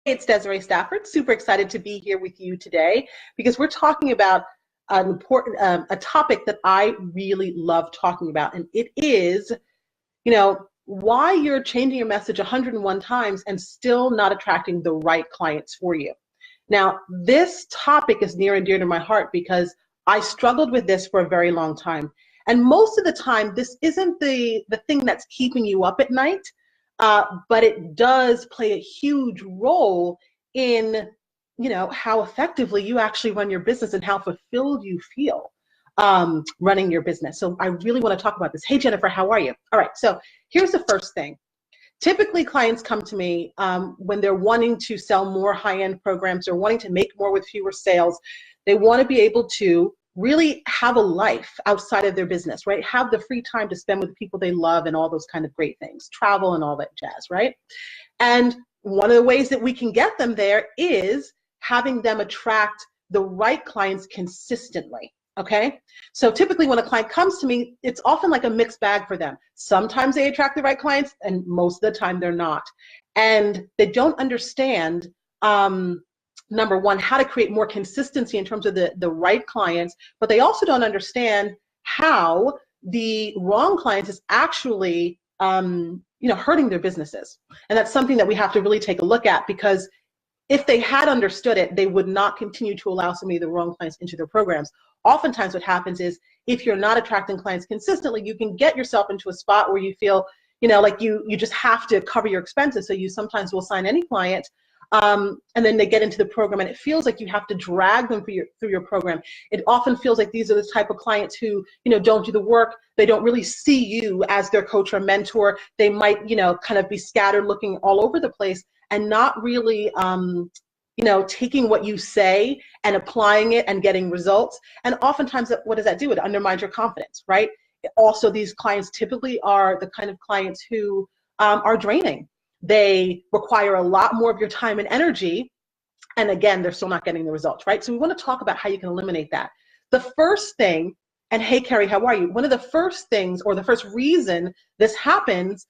It's Desiree Stafford. Super excited to be here with you today because we're talking about an important a topic that I really love talking about, and it is, why you're changing your message 101 times and still not attracting the right clients for you. Now, this topic is near and dear to my heart because I struggled with this for a very long time. And most of the time, this isn't the thing that's keeping you up at night, but it does play a huge role in, how effectively you actually run your business and how fulfilled you feel running your business. So I really want to talk about this. Hey, Jennifer, how are you? All right, so here's the first thing. Typically, clients come to me when they're wanting to sell more high-end programs or wanting to make more with fewer sales. They want to be able to really have a life outside of their business, right? Have the free time to spend with the people they love and all those kind of great things, travel and all that jazz, right? And one of the ways that we can get them there is having them attract the right clients consistently. Okay, so typically when a client comes to me, it's often like a mixed bag for them. Sometimes they attract the right clients, and most of the time they're not. And they don't understand, number one, how to create more consistency in terms of the right clients, but they also don't understand how the wrong clients is actually, hurting their businesses. And that's something that we have to really take a look at, because if they had understood it, they would not continue to allow so many of the wrong clients into their programs. Oftentimes what happens is if you're not attracting clients consistently, you can get yourself into a spot where you feel, like you just have to cover your expenses. So you sometimes will sign any client, and then they get into the program and it feels like you have to drag them through your program. It often feels like these are the type of clients who, don't do the work. They don't really see you as their coach or mentor. They might, kind of be scattered looking all over the place and not really, taking what you say and applying it and getting results. And oftentimes, what does that do? It undermines your confidence, right? Also, these clients typically are the kind of clients who are draining. They require a lot more of your time and energy. And again, they're still not getting the results, right? So we want to talk about how you can eliminate that. The first thing, and hey, Carrie, how are you? One of the first things, or the first reason this happens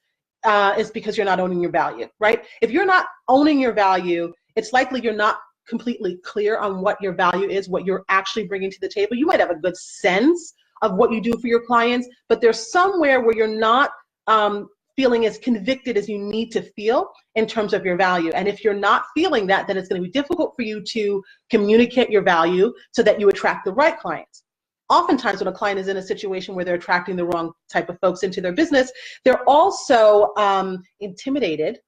is because you're not owning your value, right? If you're not owning your value, it's likely you're not completely clear on what your value is, what you're actually bringing to the table. You might have a good sense of what you do for your clients, but there's somewhere where you're not feeling as convicted as you need to feel in terms of your value. And if you're not feeling that, then it's going to be difficult for you to communicate your value so that you attract the right clients. Oftentimes when a client is in a situation where they're attracting the wrong type of folks into their business, they're also intimidated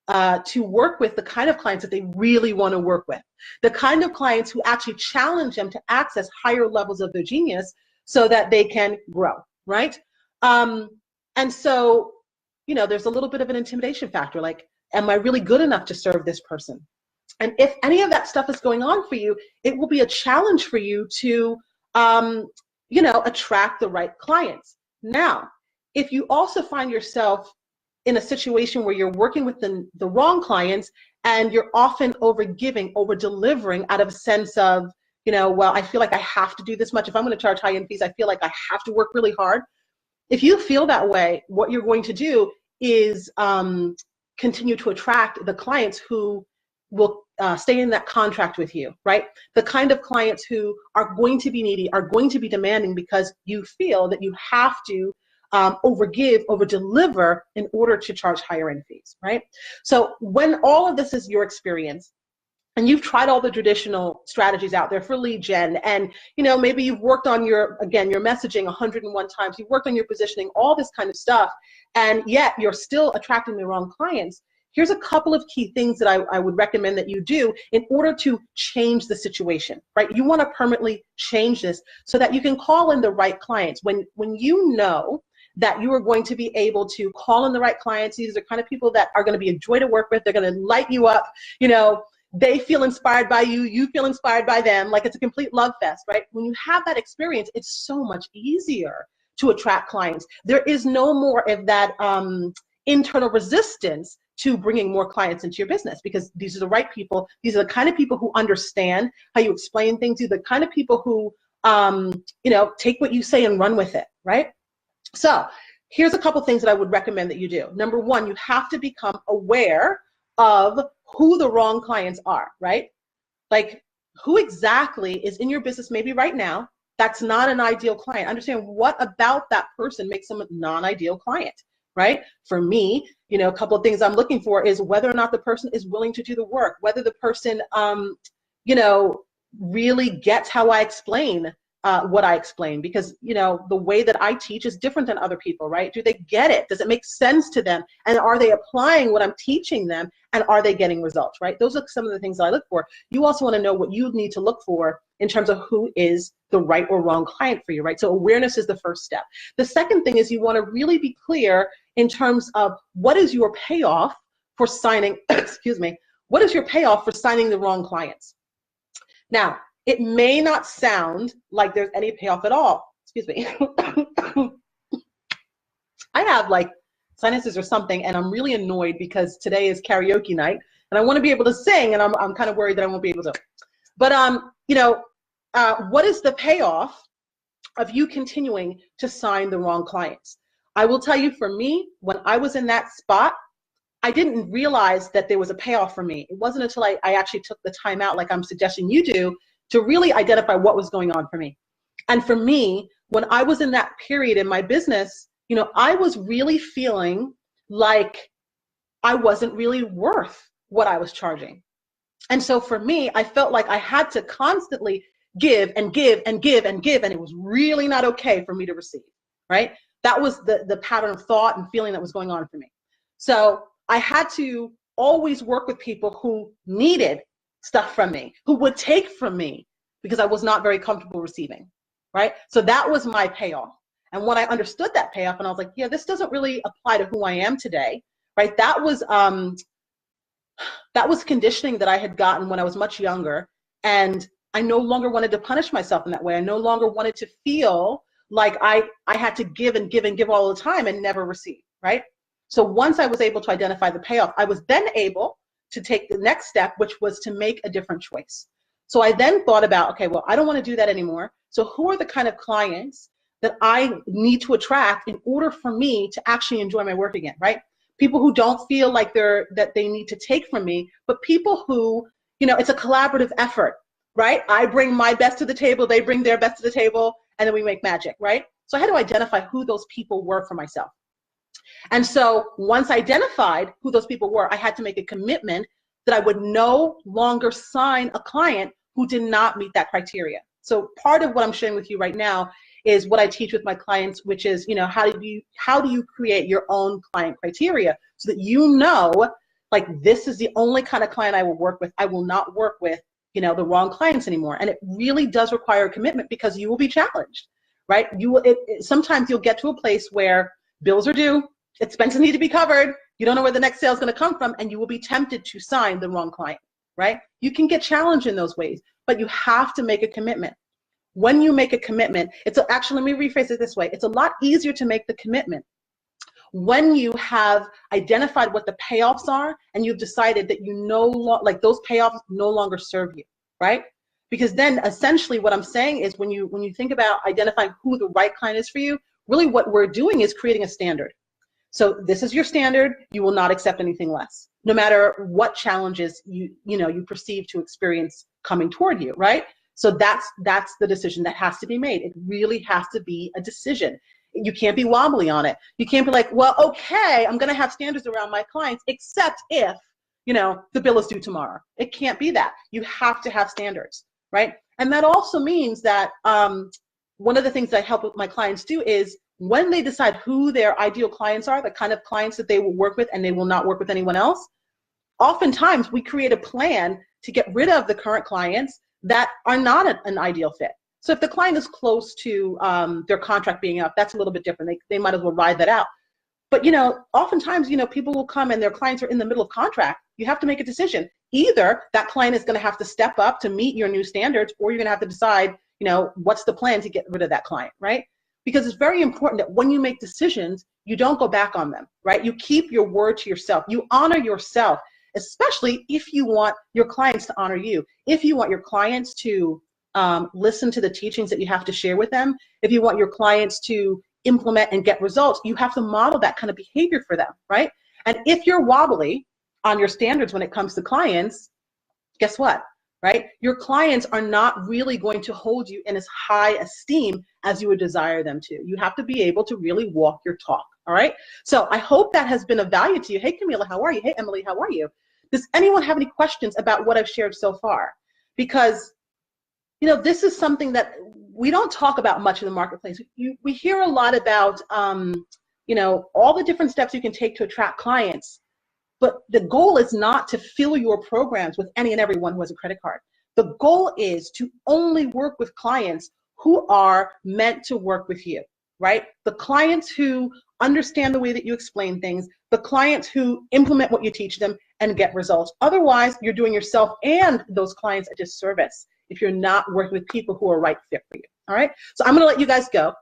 to work with the kind of clients that they really want to work with, the kind of clients who actually challenge them to access higher levels of their genius so that they can grow, right? And so, there's a little bit of an intimidation factor, like, am I really good enough to serve this person? And if any of that stuff is going on for you, it will be a challenge for you to attract the right clients. Now, if you also find yourself in a situation where you're working with the wrong clients and you're often over-giving, over-delivering out of a sense of, well, I feel like I have to do this much. If I'm going to charge high-end fees, I feel like I have to work really hard. If you feel that way, what you're going to do is continue to attract the clients who will stay in that contract with you, right? The kind of clients who are going to be needy, are going to be demanding because you feel that you have to overgive, over-deliver in order to charge higher end fees, right? So when all of this is your experience, and you've tried all the traditional strategies out there for lead gen, and maybe you've worked on your messaging 101 times, you've worked on your positioning, all this kind of stuff, and yet you're still attracting the wrong clients. Here's a couple of key things that I would recommend that you do in order to change the situation, right? You want to permanently change this so that you can call in the right clients. When you know that you are going to be able to call in the right clients, these are the kind of people that are going to be a joy to work with, they're going to light you up, they feel inspired by you, you feel inspired by them, like it's a complete love fest, right? When you have that experience, it's so much easier to attract clients. There is no more of that internal resistance to bringing more clients into your business, because these are the right people. These are the kind of people who understand how you explain things. These are the kind of people who, take what you say and run with it, right? So here's a couple things that I would recommend that you do. Number one, you have to become aware of who the wrong clients are, right? Like, who exactly is in your business maybe right now that's not an ideal client? Understand what about that person makes them a non-ideal client, right? For me, a couple of things I'm looking for is whether or not the person is willing to do the work, whether the person, really gets how I explain what I explain, because the way that I teach is different than other people, right? Do they get it? Does it make sense to them? And are they applying what I'm teaching them? And are they getting results, right? Those are some of the things that I look for. You also want to know what you need to look for in terms of who is the right or wrong client for you, right? So awareness is the first step. The second thing is you want to really be clear in terms of what is your payoff for signing, excuse me, what is your payoff for signing the wrong clients? Now, it may not sound like there's any payoff at all. Excuse me. I have like sinuses or something, and I'm really annoyed because today is karaoke night, and I want to be able to sing, and I'm kind of worried that I won't be able to. But what is the payoff of you continuing to sign the wrong clients? I will tell you, for me, when I was in that spot, I didn't realize that there was a payoff for me. It wasn't until I actually took the time out, like I'm suggesting you do, to really identify what was going on for me. And for me, when I was in that period in my business, I was really feeling like I wasn't really worth what I was charging. And so for me, I felt like I had to constantly give and give and give and give, and it was really not okay for me to receive, right? That was the pattern of thought and feeling that was going on for me. So I had to always work with people who needed stuff from me, who would take from me, because I was not very comfortable receiving, right? So that was my payoff. And when I understood that payoff, and I was like, yeah, this doesn't really apply to who I am today, right? That was conditioning that I had gotten when I was much younger, and I no longer wanted to punish myself in that way. I no longer wanted to feel like I had to give and give and give all the time and never receive, right? So once I was able to identify the payoff, I was then able to take the next step, which was to make a different choice. So I then thought about, okay, well, I don't want to do that anymore. So who are the kind of clients that I need to attract in order for me to actually enjoy my work again, right? People who don't feel like that they need to take from me, but people who, it's a collaborative effort, right? I bring my best to the table, they bring their best to the table, and then we make magic, right? So I had to identify who those people were for myself. And so once I identified who those people were, I had to make a commitment that I would no longer sign a client who did not meet that criteria. So part of what I'm sharing with you right now is what I teach with my clients, which is, how do you create your own client criteria so that like, this is the only kind of client I will work with. I will not work with, the wrong clients anymore. And it really does require a commitment, because you will be challenged, right? Sometimes you'll get to a place where bills are due, expenses need to be covered, you don't know where the next sale is going to come from, and you will be tempted to sign the wrong client, right? You can get challenged in those ways, but you have to make a commitment. When you make a commitment, actually, let me rephrase it this way. It's a lot easier to make the commitment when you have identified what the payoffs are and you've decided that like those payoffs no longer serve you, right? Because then essentially what I'm saying is when you think about identifying who the right client is for you, really what we're doing is creating a standard. So this is your standard. You will not accept anything less, no matter what challenges you perceive to experience coming toward you, right? So that's the decision that has to be made. It really has to be a decision. You can't be wobbly on it. You can't be like, well, okay, I'm going to have standards around my clients, except if, the bill is due tomorrow. It can't be that. You have to have standards, right? And that also means that one of the things I help with my clients do is when they decide who their ideal clients are, the kind of clients that they will work with and they will not work with anyone else, oftentimes we create a plan to get rid of the current clients that are not an ideal fit. So if the client is close to their contract being up, that's a little bit different. They might as well ride that out. But, oftentimes, people will come and their clients are in the middle of contract. You have to make a decision. Either that client is going to have to step up to meet your new standards, or you're going to have to decide, what's the plan to get rid of that client, right? Because it's very important that when you make decisions, you don't go back on them, right? You keep your word to yourself. You honor yourself, especially if you want your clients to honor you. If you want your clients to listen to the teachings that you have to share with them, if you want your clients to implement and get results, you have to model that kind of behavior for them, right? And if you're wobbly on your standards when it comes to clients, guess what? Right? Your clients are not really going to hold you in as high esteem as you would desire them to. You have to be able to really walk your talk. All right. So I hope that has been of value to you. Hey, Camila, how are you? Hey, Emily, how are you? Does anyone have any questions about what I've shared so far? Because, you know, this is something that we don't talk about much in the marketplace. We hear a lot about, you know, all the different steps you can take to attract clients. But the goal is not to fill your programs with any and everyone who has a credit card. The goal is to only work with clients who are meant to work with you, right? The clients who understand the way that you explain things, the clients who implement what you teach them and get results. Otherwise, you're doing yourself and those clients a disservice if you're not working with people who are right fit for you, all right? So I'm gonna let you guys go.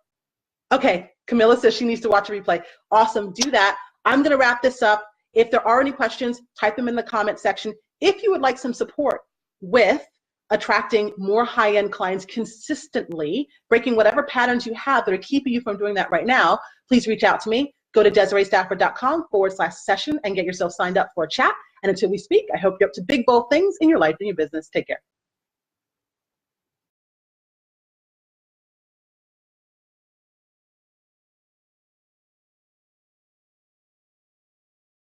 Okay, Camilla says she needs to watch a replay. Awesome, do that. I'm gonna wrap this up. If there are any questions, type them in the comment section. If you would like some support with attracting more high-end clients consistently, breaking whatever patterns you have that are keeping you from doing that right now, please reach out to me. Go to DesireeStafford.com/session and get yourself signed up for a chat. And until we speak, I hope you're up to big, bold things in your life and your business. Take care.